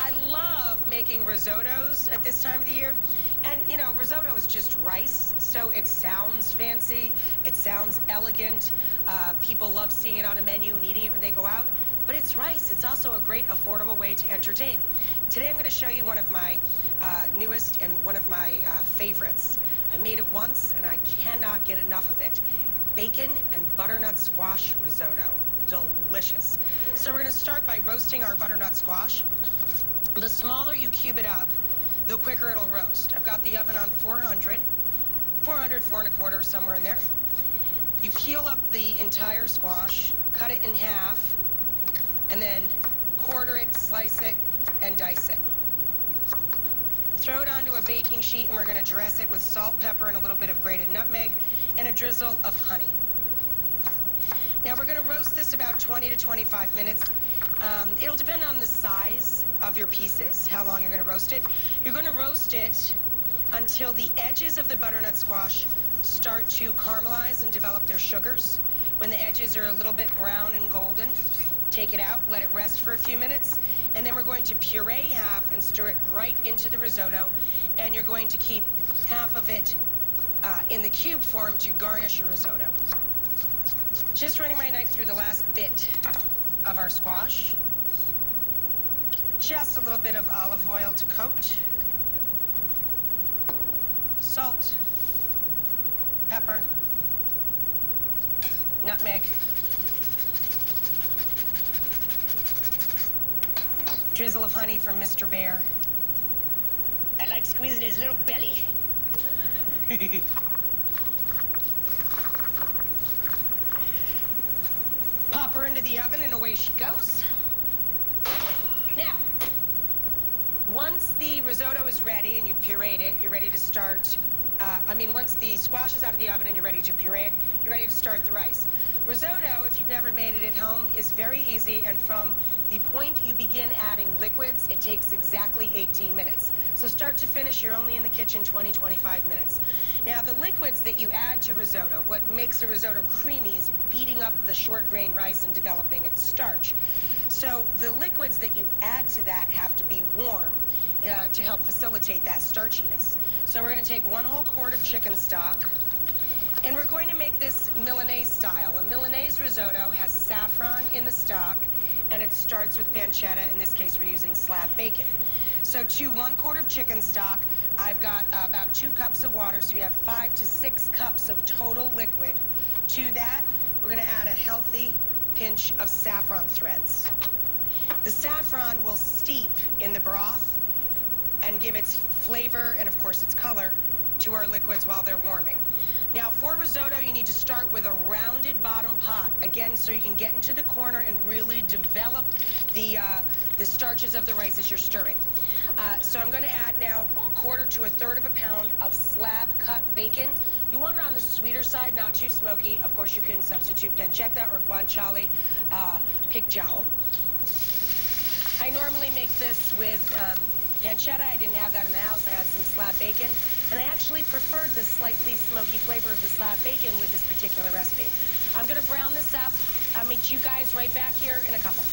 I love making risottos at this time of the year. And, you know, risotto is just rice, so it sounds fancy, it sounds elegant. People love seeing it on a menu and eating it when they go out. But it's rice. It's also a great, affordable way to entertain. Today I'm going to show you one of my newest and one of my favorites. I made it once, and I cannot get enough of it. Bacon and butternut squash risotto. Delicious. So we're going to start by roasting our butternut squash. The smaller you cube it up, the quicker it'll roast. I've got the oven on 400, 4 1/4, somewhere in there. You peel up the entire squash, cut it in half, and then quarter it, slice it, and dice it. Throw it onto a baking sheet, and we're going to dress it with salt, pepper, and a little bit of grated nutmeg, and a drizzle of honey. Now, we're going to roast this about 20 to 25 minutes. It'll depend on the size of your pieces, how long you're going to roast it. You're going to roast it until the edges of the butternut squash start to caramelize and develop their sugars. When the edges are a little bit brown and golden, take it out, let it rest for a few minutes, and then we're going to puree half and stir it right into the risotto, and you're going to keep half of it in the cube form to garnish your risotto. Just running my knife through the last bit of our squash. Just a little bit of olive oil to coat. Salt, pepper, nutmeg, drizzle of honey from Mr. Bear. I like squeezing his little belly. Pop her into the oven and away she goes. Now, once the risotto is ready and you've pureed it, you're ready to start, once the squash is out of the oven and you're ready to puree it, you're ready to start the rice. Risotto, if you've never made it at home, is very easy, and from the point you begin adding liquids, it takes exactly 18 minutes. So start to finish, you're only in the kitchen 20, 25 minutes. Now, the liquids that you add to risotto, what makes a risotto creamy is beating up the short grain rice and developing its starch. So the liquids that you add to that have to be warm to help facilitate that starchiness. So we're going to take 1 whole quart of chicken stock, and we're going to make this Milanese style. A Milanese risotto has saffron in the stock, and it starts with pancetta. In this case, we're using slab bacon. So to 1 quart of chicken stock, I've got about 2 cups of water, so you have 5 to 6 cups of total liquid. To that, we're going to add a healthy pinch of saffron threads. The saffron will steep in the broth and give its flavor and, of course, its color to our liquids while they're warming. Now, for risotto, you need to start with a rounded bottom pot, again, so you can get into the corner and really develop the starches of the rice as you're stirring. So I'm going to add now 1/4 to 1/3 of a pound of slab-cut bacon. You want it on the sweeter side, not too smoky. Of course, you can substitute pancetta or guanciale pig jowl. I normally make this with pancetta. I didn't have that in the house. I had some slab bacon. And I actually preferred the slightly smoky flavor of the slab bacon with this particular recipe. I'm going to brown this up. I'll meet you guys right back here in a couple.